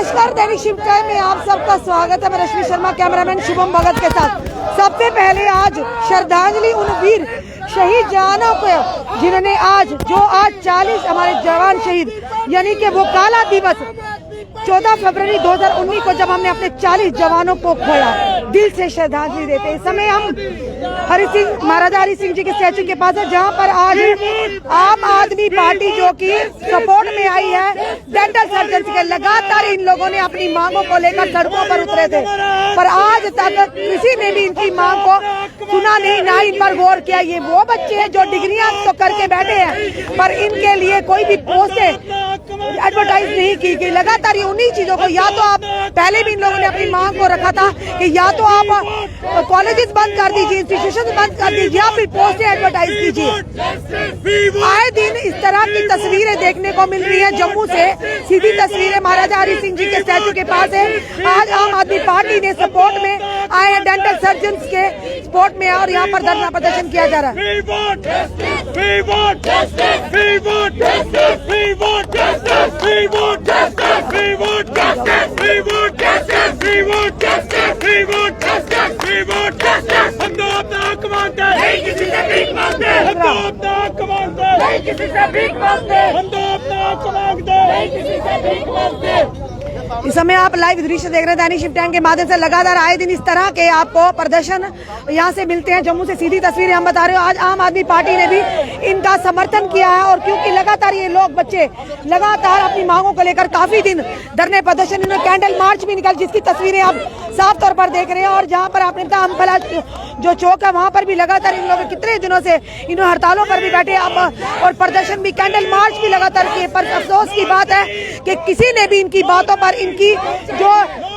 नमस्कार, दैनिक शिव टाइम में आप सबका स्वागत है। मैं रश्मि शर्मा, कैमरामैन शुभम भगत के साथ। सबसे पहले आज श्रद्धांजलि उन वीर शहीद जवानों को जिन्होंने आज 40 हमारे जवान शहीद, यानी कि वो काला दिवस 14 फरवरी 2019 को जब हमने अपने 40 जवानों को खोया, दिल से श्रद्धांजलि देते। इस समय हम महाराजा हरि सिंह जी के स्टैचू के पास है, जहां पर आज आम आदमी पार्टी जो कि सपोर्ट में आई है डेंटल सर्जन के, लगातार इन लोगों ने अपनी मांगों को लेकर सड़कों पर उतरे थे, पर आज तक किसी ने भी इनकी मांग को सुना नहीं, ना इन पर गौर किया। ये वो बच्चे हैं जो डिग्रियां तो करके बैठे हैं, पर इनके लिए कोई भी पोस्टें एडवर्टाइज नहीं की गई। लगातार ये उन्हीं चीजों को, या तो आप पहले भी इन लोगों ने अपनी मांग को रखा था कि या तो आप कॉलेजेस बंद कर दीजिए, इंस्टीट्यूशन बंद कर दीजिए, या फिर पोस्टें एडवर्टाइज कीजिए। आए दिन इस तरह की तस्वीरें देखने को मिल रही है। जम्मू से सीधी तस्वीरें महाराजा हरि सिंह जी के स्टैचू के पास है। आज आम आदमी पार्टी ने सपोर्ट में आए हैं, डेंटल सर्जन के सपोर्ट में, और यहाँ पर धरना प्रदर्शन किया जा रहा है। इस समय आप लाइव दृश्य देख रहे हैं दैनिक शिव टाइम के माध्यम से। लगातार आए दिन इस तरह के आपको प्रदर्शन यहाँ से मिलते हैं। जम्मू से सीधी तस्वीरें हम बता रहे हो। आज आम आदमी पार्टी ने भी इनका समर्थन किया है, और क्योंकि लगातार ये लोग बच्चे लगातार अपनी मांगों को लेकर काफी दिन धरने प्रदर्शन, इन्होंने कैंडल मार्च भी निकाल, जिसकी तस्वीरें आप साफ तौर पर देख रहे हैं। और जहाँ पर आपने अम्बला जो चौक है, वहाँ पर भी लगातार इन लोग कितने दिनों से इन्होंने हड़तालों पर भी बैठे अब, और प्रदर्शन भी, कैंडल मार्च भी लगातार किए। पर अफसोस की बात है कि किसी ने भी इनकी बातों पर, इनकी जो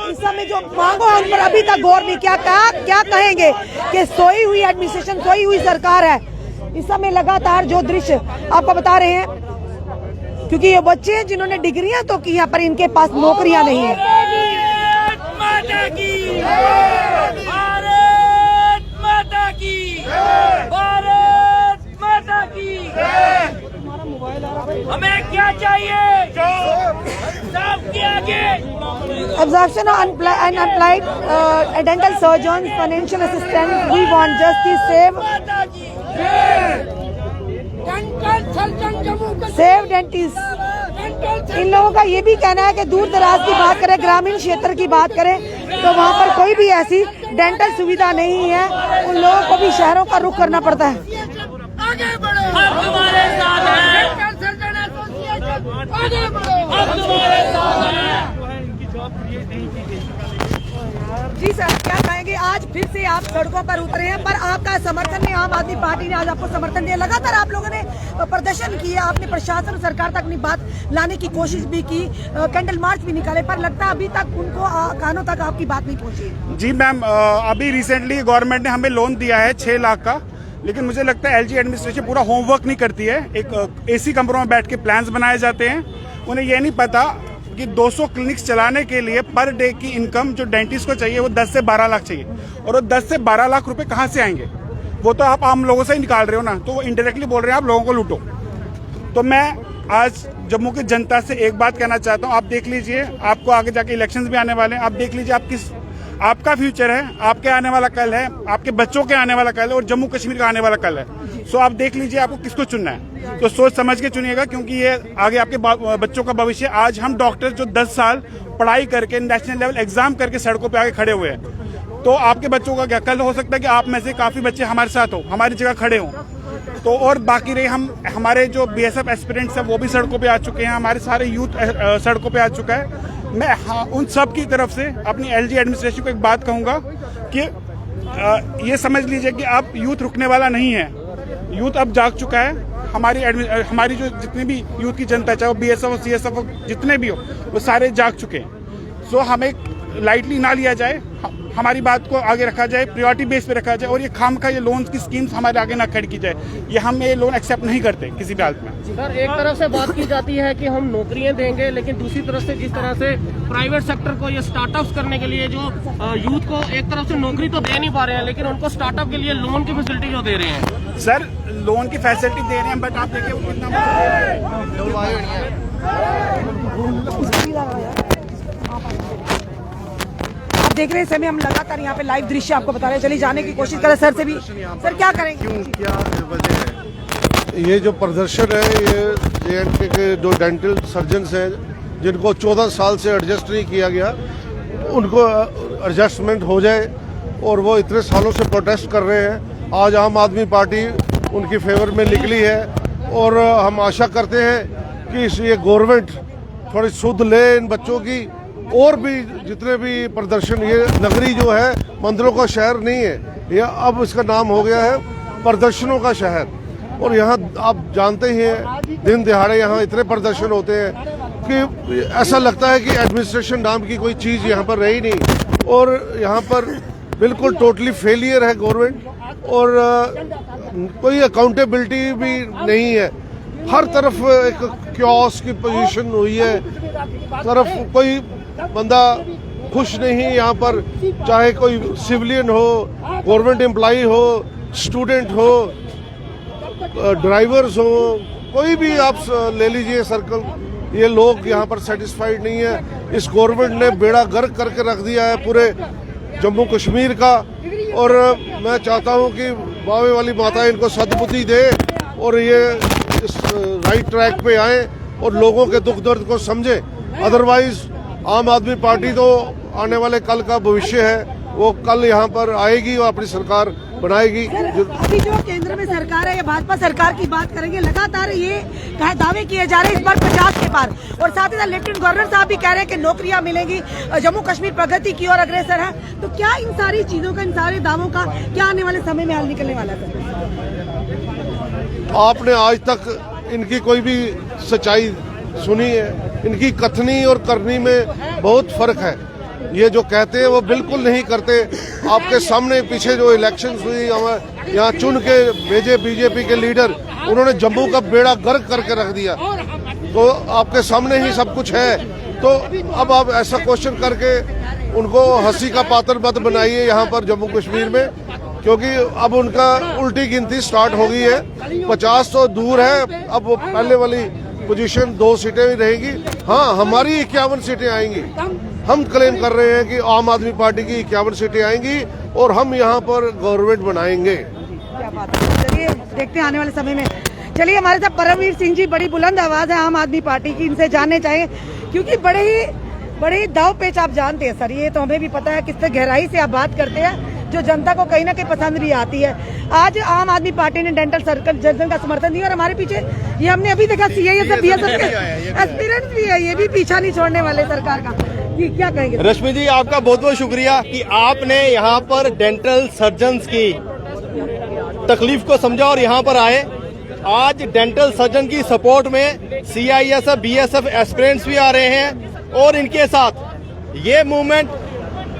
इस समय जो मांगों है उन पर अभी तक गौर नहीं किया। क्या कहेंगे कि सोई हुई एडमिनिस्ट्रेशन, सोई हुई सरकार है। इस समय लगातार जो दृश्य आपको बता रहे हैं, क्योंकि ये बच्चे हैं जिन्होंने डिग्रियां तो की हैं, पर इनके पास नौकरियां नहीं है। हमें क्या चाहिए? Absorption of unemployed dental surgeons, financial assistance. We want justice. Save dentists. इन लोगों का ये भी कहना है कि दूर दराज की बात करें, ग्रामीण क्षेत्र की बात करें, तो वहाँ पर कोई भी ऐसी डेंटल सुविधा नहीं है। उन लोगों को भी शहरों का रुख करना पड़ता है। आगे बढ़ो, हम तुम्हारे साथ हैं। आगे बढ़ो, हम तुम्हारे साथ हैं। जी सर, क्या कहेंगे? आज फिर से आप सड़कों पर उतरे हैं, पर आपका समर्थन में आम आदमी पार्टी ने आज आपको समर्थन दिया। लगातार आप लोगों ने प्रदर्शन किया, आपने प्रशासन सरकार तक अपनी बात लाने की कोशिश भी की, कैंडल मार्च भी निकाले, पर लगता है अभी तक उनको कानों तक आपकी बात नहीं पहुंची। जी मैम, अभी रिसेंटली गवर्नमेंट ने हमें लोन दिया है 6 लाख का, लेकिन मुझे लगता है एलजी एडमिनिस्ट्रेशन पूरा होमवर्क नहीं करती है। एक एसी कमरों में बैठ के प्लान्स बनाए जाते हैं। उन्हें यह नहीं पता कि 200 क्लिनिक्स चलाने के लिए पर डे की इनकम जो डेंटिस्ट को चाहिए वो 10 से 12 लाख चाहिए, और वो 10 से 12 लाख रुपए कहाँ से आएंगे? वो तो आप आम लोगों से ही निकाल रहे हो ना, तो वो इनडायरेक्टली बोल रहे हैं आप लोगों को लूटो। तो मैं आज जम्मू की जनता से एक बात कहना चाहता हूँ, आप देख लीजिए, आपको आगे जाके इलेक्शंस भी आने वाले हैं। आप देख लीजिए आप आपका फ्यूचर है, आपके आने वाला कल है, आपके बच्चों के आने वाला कल है, और जम्मू कश्मीर का आने वाला कल है। सो आप देख लीजिए आपको किसको चुनना है, तो सोच समझ के चुनिएगा, क्योंकि ये आगे आपके बच्चों का भविष्य। आज हम डॉक्टर जो 10 साल पढ़ाई करके नेशनल लेवल एग्जाम करके सड़कों पे आगे खड़े हुए हैं, तो आपके बच्चों का क्या कल हो सकता है कि आप में से काफी बच्चे हमारे साथ हो, हमारी जगह खड़े हों। तो और बाकी रही हमारे जो बीएसएफ एस्पिरेंट्स हैं वो भी सड़कों पे आ चुके हैं, हमारे सारे यूथ सड़कों पे आ चुका है। मैं उन सब की तरफ से अपनी एलजी एडमिनिस्ट्रेशन को एक बात कहूंगा कि ये समझ लीजिए कि अब यूथ रुकने वाला नहीं है। यूथ अब जाग चुका है। हमारी जो जितनी भी यूथ की जनता है, चाहे वो बीएसएफ हो, सीएसएफ हो, जितने भी हो, वो सारे जाग चुके हैं। सो हमें लाइटली ना लिया जाए, हमारी बात को आगे रखा जाए, प्रायोरिटी बेस पे रखा जाए, और ये खामखा ये लोन्स की स्कीम्स हमारे आगे ना खड़ी की जाए। ये हम ये लोन एक्सेप्ट नहीं करते किसी भी हालत में। सर, एक तरफ से बात की जाती है कि हम नौकरियां देंगे, लेकिन दूसरी तरफ से जिस तरह से प्राइवेट सेक्टर को ये स्टार्टअप्स करने के लिए जो यूथ को एक तरफ से नौकरी तो दे नहीं पा रहे हैं, लेकिन उनको स्टार्टअप के लिए लोन की फैसिलिटी जो दे रहे हैं। सर, लोन की फैसिलिटी दे रहे हैं, बट आप देखिए वो कितना देख रहे हैं समय हम लगातार यहाँ पे लाइव दृश्य आपको बता रहे हैं। चलिए जाने की कोशिश करें सर से भी। सर क्या करेंगे? क्या वजह है? ये जो प्रदर्शन है, ये JNK के जो डेंटल सर्जन्स हैं जिनको 14 साल से एडजस्ट नहीं किया गया, उनको एडजस्टमेंट हो जाए, और वो इतने सालों से प्रोटेस्ट कर रहे हैं। आज आम आदमी पार्टी उनकी फेवर में निकली है, और हम आशा करते हैं कि ये गवर्नमेंट थोड़ी सुध ले इन बच्चों की। और भी जितने भी प्रदर्शन, ये नगरी जो है मंदिरों का शहर नहीं है, ये अब इसका नाम हो गया है प्रदर्शनों का शहर। और यहाँ आप जानते ही हैं दिन दिहाड़े यहाँ इतने प्रदर्शन होते हैं कि ऐसा लगता है कि एडमिनिस्ट्रेशन नाम की कोई चीज़ यहाँ पर रही नहीं, और यहाँ पर बिल्कुल टोटली फेलियर है गवर्नमेंट, और कोई अकाउंटेबिलिटी भी नहीं है। हर तरफ एक क्योस की पोजीशन हुई है, तरफ कोई बंदा खुश नहीं यहाँ पर, चाहे कोई सिविलियन हो, गवर्नमेंट एम्प्लॉई हो, स्टूडेंट हो, ड्राइवर्स हो, कोई भी आप ले लीजिए सर्कल, ये लोग यहाँ पर सेटिस्फाइड नहीं है। इस गवर्नमेंट ने बेड़ा गर्क करके रख दिया है पूरे जम्मू कश्मीर का, और मैं चाहता हूँ कि बावे वाली माता इनको सद्बुद्धि दे, और ये इस राइट ट्रैक पे आए और लोगों के दुख दर्द को समझे। अदरवाइज आम आदमी पार्टी तो आने वाले कल का भविष्य है, वो कल यहाँ पर आएगी और अपनी सरकार बनाएगी। अभी जो केंद्र में सरकार है, या भाजपा सरकार की बात करेंगे, लगातार ये दावे किए जा रहे हैं इस बार 50 के पार, और साथ ही साथ लेफ्टिनेंट गवर्नर साहब भी कह रहे हैं कि नौकरियां मिलेंगी, जम्मू कश्मीर प्रगति की ओर अग्रसर है। तो क्या इन सारी चीजों का, इन सारे दावों का क्या आने वाले समय में हल निकलने वाला है? आपने आज तक इनकी कोई भी सच्चाई सुनी है? इनकी कथनी और करनी में बहुत फर्क है। ये जो कहते हैं वो बिल्कुल नहीं करते। आपके सामने पीछे जो इलेक्शंस हुई, यहाँ चुन के भेजे बीजेपी के लीडर, उन्होंने जम्मू का बेड़ा गर्क करके रख दिया। तो आपके सामने ही सब कुछ है। तो अब आप ऐसा क्वेश्चन करके उनको हंसी का पात्र मत बनाइए यहाँ पर जम्मू कश्मीर में, क्योंकि अब उनका उल्टी गिनती स्टार्ट हो गई है। 50 तो दूर है, अब वो पहले वाली पोजीशन 2 सीटें भी रहेगी। हाँ, हमारी 51 सीटें आएंगी। हम क्लेम कर रहे हैं कि आम आदमी पार्टी की 51 सीटें आएंगी और हम यहाँ पर गवर्नमेंट बनाएंगे। क्या बात है। चलिए देखते हैं आने वाले समय में। चलिए हमारे साथ परमवीर सिंह जी, बड़ी बुलंद आवाज है आम आदमी पार्टी की, इनसे जानने चाहिए, क्योंकि बड़े ही दाव पेच आप जानते हैं सर, ये तो हमें भी पता है किस गहराई से आप बात करते हैं, जो जनता को कहीं ना कहीं पसंद भी आती है। आज आम आदमी पार्टी ने डेंटल सर्जन का समर्थन दिया, और हमारे पीछे ये हमने अभी देखा CISF BSF के एस्पिरेंट्स भी है, ये भी पीछा नहीं छोड़ने वाले सरकार का। ये क्या कहेंगे? रश्मि जी, आपका बहुत बहुत शुक्रिया कि आपने यहाँ पर डेंटल सर्जन्स की तकलीफ को समझा और यहाँ पर आए। आज डेंटल सर्जन की सपोर्ट में CISF BSF एस्पिरेंट्स भी आ रहे हैं, और इनके साथ ये मूवमेंट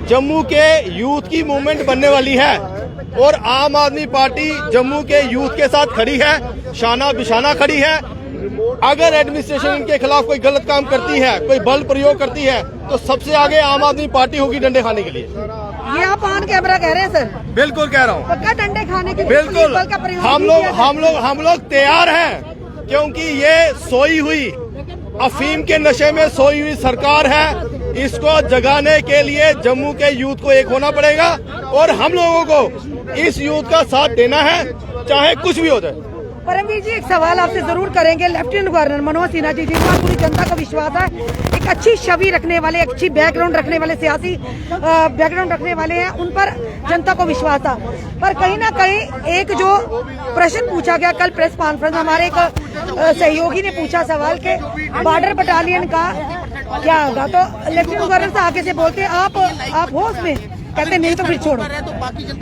जम्मू के यूथ की मूवमेंट बनने वाली है, और आम आदमी पार्टी जम्मू के यूथ के साथ खड़ी है, शाना बिशाना खड़ी है। अगर एडमिनिस्ट्रेशन इनके खिलाफ कोई गलत काम करती है, कोई बल प्रयोग करती है, तो सबसे आगे आम आदमी पार्टी होगी डंडे खाने के लिए। ये आप ऑन कैमरा कह रहे हैं सर? बिल्कुल कह रहा हूँ, पक्का डंडे खाने के लिए बिल्कुल। बल का प्रयोग नहीं किया जाए। हम लोग तैयार हैं, क्योंकि ये सोई हुई अफीम के नशे में सोई हुई सरकार है। इसको जगाने के लिए जम्मू के यूथ को एक होना पड़ेगा, और हम लोगों को इस यूथ का साथ देना है, चाहे कुछ भी हो जाए। परमवीर जी, एक सवाल आपसे जरूर करेंगे। लेफ्टिनेंट गवर्नर मनोज सिन्हा जी, जिन पर पूरी जनता का विश्वास है, एक अच्छी छवि रखने वाले, अच्छी बैकग्राउंड रखने वाले, सियासी बैकग्राउंड रखने वाले हैं, उन पर जनता को विश्वास था। पर कहीं ना कहीं एक जो प्रश्न पूछा गया कल प्रेस कॉन्फ्रेंस, हमारे एक सहयोगी ने पूछा सवाल के बॉर्डर बटालियन का क्या होगा, तो लेफ्टिनेंट गवर्नर से आगे से बोलते आप हो उसमें, कहते नहीं तो फिर छोड़ो।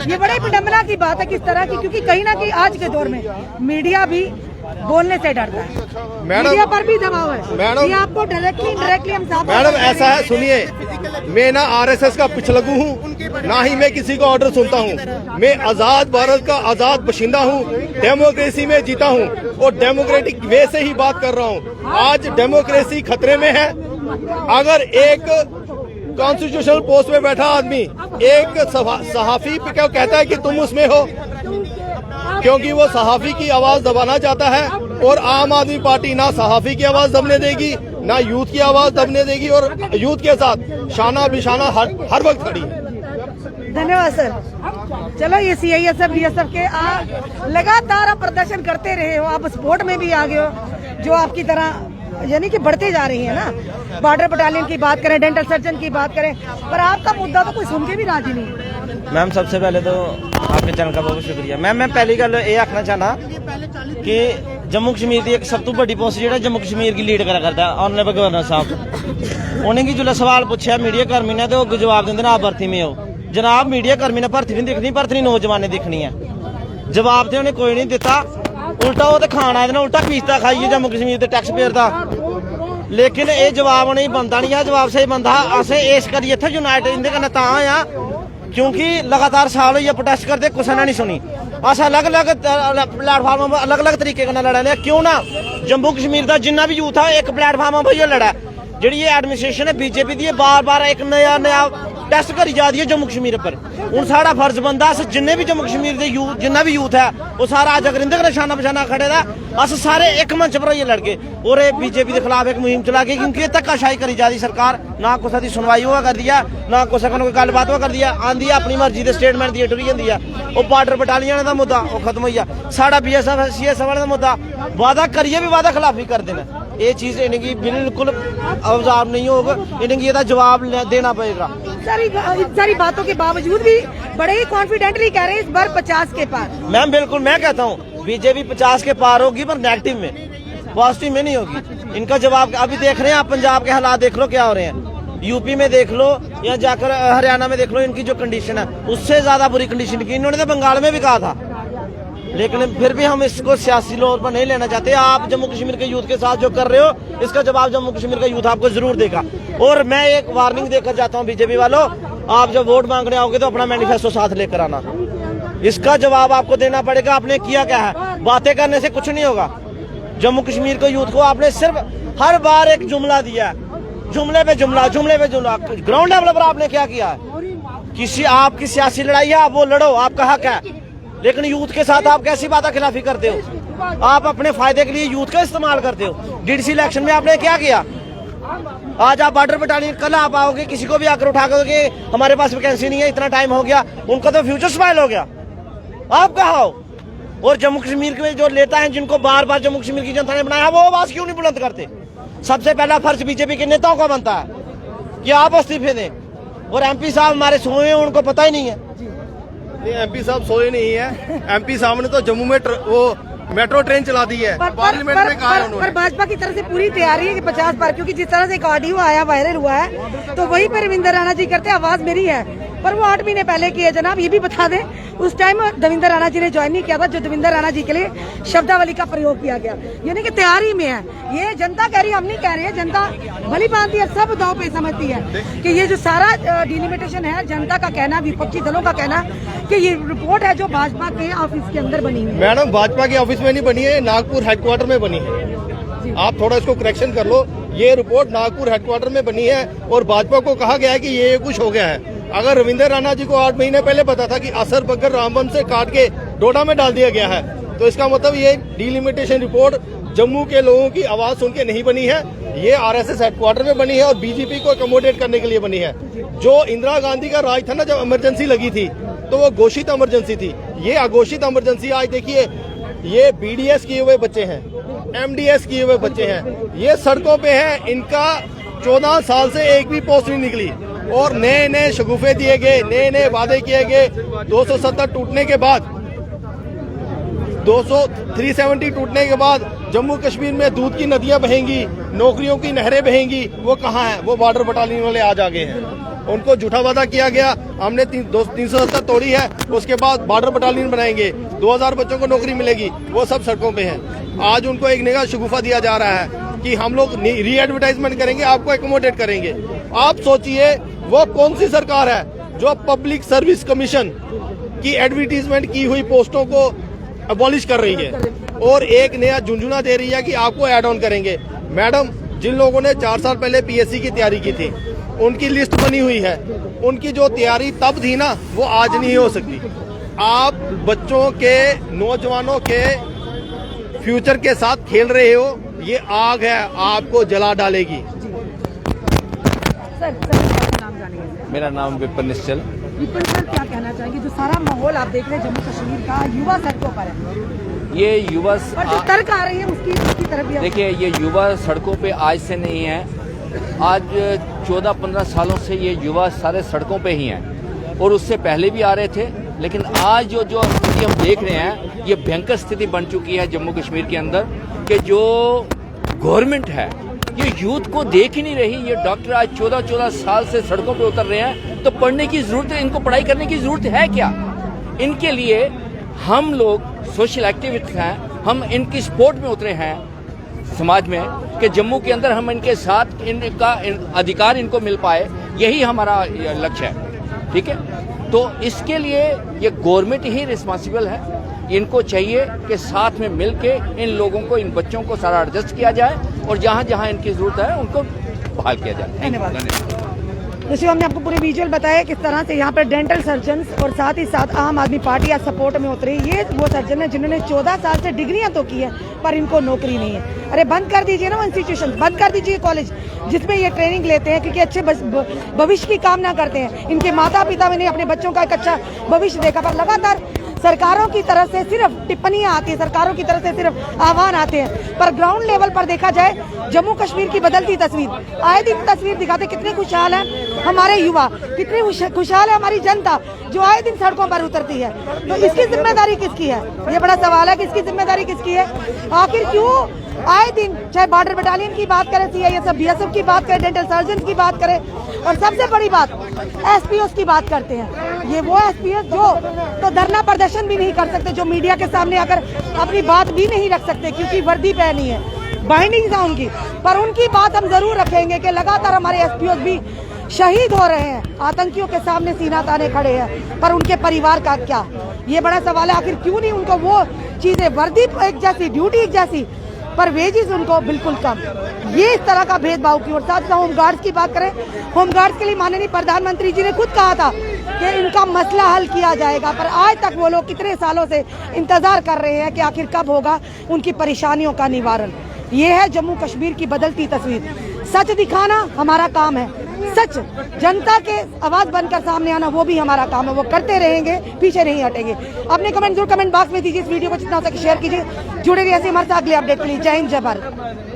ये बड़ी विडंबना की बात है किस तरह की, क्योंकि कहीं ना कहीं आज के दौर में मीडिया भी बोलने से डरता है, मीडिया पर भी दबाव है। ये आपको डायरेक्टली इनडायरेक्टली हम साफ। मैडम ऐसा है, सुनिए, मैं ना RSS का पिछलगू हूँ, ना ही मैं किसी का ऑर्डर सुनता हूँ। मैं आजाद भारत का आजाद बाशिंदा हूँ, डेमोक्रेसी में जीता हूँ, और डेमोक्रेटिक वे से ही बात कर रहा हूँ। आज डेमोक्रेसी खतरे में है। अगर एक कॉन्स्टिट्यूशनल पोस्ट में बैठा आदमी एक सहाफी पे क्या कहता है कि तुम उसमें हो, क्योंकि वो सहाफी की आवाज दबाना चाहता है, और आम आदमी पार्टी ना सहाफी की आवाज दबने देगी, ना यूथ की आवाज दबने देगी, और यूथ के साथ शाना बिशाना हर वक्त खड़ी है। धन्यवाद सर। चलो ये CISF BSF के लगातार आप प्रदर्शन करते रहे हो, आप स्पोर्ट में भी आ गए हो जो आपकी तरह यानी कि बढ़ते जा रही है ना। बॉर्डर बटालियन की बात करें, डेंटल सर्जन की बात करें, पर आपका मुद्दा तो कोई सुन के भी राजी नहीं। मैम सबसे पहले तो आपके चैनल का बहुत शुक्रिया। मैम मैं पहली गल ये आखना चाहना कि जम्मू कश्मीर की एक सब तो बड़ी पोस्ट जो जम्मू कश्मीर की लीड करा करता है ऑनरेबल गवर्नर साहब, उन्हें जो सवाल पूछा मीडिया कर्मी ने तो जवाब देंगे आप भर्ती में हो। जनाब मीडिया कर्मी ने भर्ती नहीं दिखनी, भर्ती नौजवान दिखनी है। जवाब तो उन्हें कोई नहीं दिता, उल्टा वो तो खाना है उल्टा फीसदा खाइए जम्मू कश्मीर के टैक्स पेयर का। लेकिन ये जवाब नहीं बनता, नहीं है जवाब सही बनता। असें इस करिए इत्थे यूनाइटेड इंदे कन्नै तां आया क्योंकि लगातार साल होइए प्रोटेस्ट करते कुसै ने नहीं सुनी। अस अलग अलग प्लेटफार्म अलग अलग तरीके कन्नै लड़ा ने, क्यों ना जम्मू कश्मीर का जिन्ना भी यूथ है एक प्लेटफार्म पर लड़ा। जी ये एडमिनिस्ट्रेशन है बीजेपी की बार बार एक नया नया टेस्ट करी जा रही है जम्मू कश्मीर पर। हूँ साढ़ा फर्ज बनता अस जिन्ने भी जम्मू कश्मीर के यूथ जिन्ना भी यूथ है वो सारा अज अगर इंदे निशाना बशाना खड़े दा अस सारे एक मंच पर होइए लड़के और बीजेपी के खिलाफ एक मुहिम चला के, क्योंकि धक्काशाही करी जा रही सरकार, ना कुछ की सुनवाई हुआ कर दिया ना कुछ कोई गलबात हुआ कर दिया। आंदी अपनी मर्जी के स्टेटमेंट दी टुरी जाती है। वो बॉर्डर बटालियन का मुद्दा वो खत्म हो गया, साढ़ा BSF CSF वाले का मुद्दा वादा करिए भी वादा खिलाफी कर देना। ये चीज इनकी बिल्कुल अवजाब नहीं होगा, इनकी इसका जवाब देना पड़ेगा। सारी बातों के बावजूद भी बड़े ही कॉन्फिडेंटली कह रहे हैं इस बार 50 के पार। मैम बिल्कुल मैं कहता हूँ बीजेपी 50 के पार होगी, पर नेगेटिव में, पॉजिटिव में नहीं होगी। इनका जवाब अभी देख रहे हैं आप, पंजाब के हालात देख लो क्या हो रहे हैं, यूपी में देख लो या जाकर हरियाणा में देख लो, इनकी जो कंडीशन है उससे ज्यादा बुरी कंडीशन की। इन्होंने तो बंगाल में भी कहा था, लेकिन फिर भी हम इसको सियासी तौर पर नहीं लेना चाहते। आप जम्मू कश्मीर के यूथ के साथ जो कर रहे हो इसका जवाब जम्मू कश्मीर का यूथ आपको जरूर देगा। और मैं एक वार्निंग देकर जाता हूँ बीजेपी वालों, आप जब वोट मांगने आओगे तो अपना मैनिफेस्टो साथ लेकर आना, इसका जवाब आपको देना पड़ेगा। आपने किया क्या है, बातें करने से कुछ नहीं होगा। जम्मू कश्मीर के यूथ को आपने सिर्फ हर बार एक जुमला दिया, जुमले पे जुमला, जुमले पे जुमला। ग्राउंड लेवल पर आपने क्या किया है? किसी आपकी सियासी लड़ाई है, आप वो लड़ो, आपका हक है, लेकिन यूथ के साथ आप कैसी बात खिलाफी करते हो? आप अपने फायदे के लिए यूथ का इस्तेमाल करते हो। DDC इलेक्शन में आपने क्या किया? आज आप बॉर्डर बटालियन, कल आप आओगे किसी को भी आकर उठा के हमारे पास वैकेंसी नहीं है, इतना टाइम हो गया, उनका तो फ्यूचर स्पाइल हो गया। आप कहाँ हो? और जम्मू कश्मीर के जो नेता हैं जिनको बार बार जम्मू कश्मीर की जनता ने बनाया, वो आवाज क्यों नहीं बुलंद करते? सबसे पहला फर्ज बीजेपी के नेताओं का बनता है कि आप इस्तीफे दें। और MP साहब हमारे सोए हैं, उनको पता ही नहीं है। MP साहब सोए नहीं है। MP साहब ने तो जम्मू में वो मेट्रो ट्रेन चला दी है, पार्लियामेंट में कहा है उन्होंने। पर भाजपा की तरफ से पूरी तैयारी है कि 50 पार, क्योंकि जिस तरह से एक ऑडियो आया वायरल हुआ है तो वही पर रविंदर राणा जी करते आवाज मेरी है, पर वो 8 महीने पहले की है। जनाब ये भी बता दें उस टाइम देवेंद्र राणा जी ने ज्वाइन नहीं किया था, जो देवेंद्र राणा जी के लिए शब्दावली का प्रयोग किया गया, यानी कि तैयारी में है। ये जनता कह रही है, हम नहीं कह रहे हैं, जनता भली भांति है, सब दांव पे समझती है कि ये जो सारा डिलिमिटेशन है, जनता का कहना, विपक्षी दलों का कहना कि ये रिपोर्ट है जो भाजपा के ऑफिस के अंदर बनी हुई है। मैडम भाजपा के ऑफिस में नहीं बनी है, नागपुर हेडक्वार्टर में बनी है। आप थोड़ा इसको करेक्शन कर लो, ये रिपोर्ट नागपुर हेडक्वार्टर में बनी है और भाजपा को कहा गया है कि ये कुछ हो गया है। अगर रविंदर राणा जी को 8 महीने पहले पता था कि असर बकर रामबन से काट के डोडा में डाल दिया गया है, तो इसका मतलब ये डिलिमिटेशन रिपोर्ट जम्मू के लोगों की आवाज सुन के नहीं बनी है, ये RSS हेडक्वार्टर में बनी है और बीजेपी को अकोमोडेट करने के लिए बनी है। जो इंदिरा गांधी का राज था ना, जब इमरजेंसी लगी थी तो वो घोषित इमरजेंसी थी, ये अघोषित इमरजेंसी। आज देखिए ये BDS किए हुए बच्चे हैं, MDS किए हुए बच्चे हैं, ये सड़कों पे हैं, इनका 14 साल से एक भी पोस्ट नहीं निकली और नए नए शगुफे दिए गए, नए नए वादे किए गए। 270 टूटने के बाद 370 टूटने के बाद जम्मू कश्मीर में दूध की नदियां बहेंगी, नौकरियों की नहरें बहेंगी, वो कहाँ है? वो बॉर्डर बटालियन वाले आज आ गए हैं। उनको झूठा वादा किया गया, हमने 370 तोड़ी है, उसके बाद बॉर्डर बटालियन बनाएंगे, 2000 बच्चों को नौकरी मिलेगी, वो सब सड़कों पे हैं। आज उनको एक नया शगुफा दिया जा रहा है कि हम लोग री एडवर्टाइजमेंट करेंगे, आपको एकोमोडेट करेंगे। आप सोचिए वो कौन सी सरकार है जो पब्लिक सर्विस कमीशन की एडवर्टीजमेंट की हुई पोस्टों को अबॉलिश कर रही है और एक नया झुंझुना दे रही है कि आपको एड ऑन करेंगे। मैडम, जिन लोगों ने 4 साल पहले PSC की तैयारी की थी उनकी लिस्ट बनी हुई है, उनकी जो तैयारी तब थी ना वो आज नहीं हो सकती। आप बच्चों के, नौजवानों के फ्यूचर के साथ खेल रहे हो, ये आग है, आपको जला डालेगी। सर आपका नाम जानेंगे। मेरा नाम विपिन निश्चल। विपिन सर, क्या कहना चाहेंगे जो सारा माहौल आप देख रहे हैं जम्मू कश्मीर का, युवा सड़कों पर है ये युवा और जो तर्क आ रही है उसकी तरफ भी देखिए, ये युवा सड़कों पे आज से नहीं है, आज 14-15 सालों से ये युवा सारे सड़कों पे ही हैं और उससे पहले भी आ रहे थे। लेकिन आज जो स्थिति हम देख रहे हैं, ये भयंकर स्थिति बन चुकी है जम्मू कश्मीर के अंदर कि जो गवर्नमेंट है ये यूथ को देख ही नहीं रही। ये डॉक्टर आज 14-14 साल से सड़कों पे उतर रहे हैं, तो पढ़ने की जरूरत है, इनको पढ़ाई करने की जरूरत है क्या? इनके लिए हम लोग सोशल एक्टिविस्ट हैं, हम इनकी सपोर्ट में उतरे हैं समाज में कि जम्मू के अंदर हम इनके साथ इनका अधिकार इनको मिल पाए, यही हमारा लक्ष्य है। ठीक है, तो इसके लिए ये गवर्नमेंट ही रिस्पॉन्सिबल है। इनको चाहिए कि साथ में मिलके इन लोगों को, इन बच्चों को सारा एडजस्ट किया जाए और जहां जहां इनकी जरूरत है उनको बहाल किया जाए। धन्यवाद। जैसे हमने आपको पूरे विजुअल बताया किस तरह से यहाँ पर डेंटल सर्जन्स और साथ ही साथ आम आदमी पार्टी आज सपोर्ट में उतरी। ये वो सर्जन है जिन्होंने 14 साल से डिग्रियां तो की है पर इनको नौकरी नहीं है। अरे बंद कर दीजिए ना वो इंस्टीट्यूशन, बंद कर दीजिए कॉलेज जिसमें ये ट्रेनिंग लेते हैं, क्योंकि अच्छे भविष्य की कामना करते हैं। इनके माता पिता ने अपने बच्चों का एक अच्छा भविष्य देखा, पर लगातार सरकारों की तरफ से सिर्फ टिप्पणियां आती है, सरकारों की तरफ से सिर्फ आह्वान आते हैं, पर ग्राउंड लेवल पर देखा जाए जम्मू कश्मीर की बदलती तस्वीर, आए दिन तस्वीर दिखाते कितने खुशहाल हैं हमारे युवा, कितने खुशहाल है हमारी जनता जो आए दिन सड़कों पर उतरती है। तो इसकी जिम्मेदारी किसकी है? ये बड़ा सवाल है कि इसकी जिम्मेदारी किसकी है? आखिर क्यों आए दिन, चाहे बॉर्डर बटालियन की बात करें, CISF BSF की बात करें, डेंटल सर्जन की बात करें और सबसे बड़ी बात SPOs की बात करते हैं। ये वो SPOs जो तो धरना प्रदर्शन भी नहीं कर सकते, जो मीडिया के सामने आकर अपनी बात भी नहीं रख सकते क्योंकि वर्दी पहनी है, बाइंडिंग था उनकी, पर उनकी बात हम जरूर रखेंगे कि लगातार हमारे SPOs भी शहीद हो रहे हैं, आतंकियों के सामने सीना ताने खड़े हैं, पर उनके परिवार का क्या? ये बड़ा सवाल है। आखिर क्यों नहीं उनको वो चीजें, वर्दी एक जैसी, ड्यूटी एक जैसी, पर वेजेस उनको बिल्कुल कम। ये इस तरह का भेदभाव क्यों? और साथ साथ होमगार्ड्स की बात करें, होमगार्ड्स के लिए माननीय प्रधानमंत्री जी ने खुद कहा था कि इनका मसला हल किया जाएगा, पर आज तक वो लोग कितने सालों से इंतजार कर रहे हैं कि आखिर कब होगा उनकी परेशानियों का निवारण। ये है जम्मू कश्मीर की बदलती तस्वीर। सच दिखाना हमारा काम है, सच जनता के आवाज बनकर सामने आना वो भी हमारा काम है, वो करते रहेंगे, पीछे नहीं हटेंगे। अपने कमेंट जरूर कमेंट बॉक्स में दीजिए, इस वीडियो को जितना हो सके शेयर कीजिए, जुड़े रहिए ऐसे हमारे साथ अगले अपडेट के लिए। जय हिंद, जय भारत।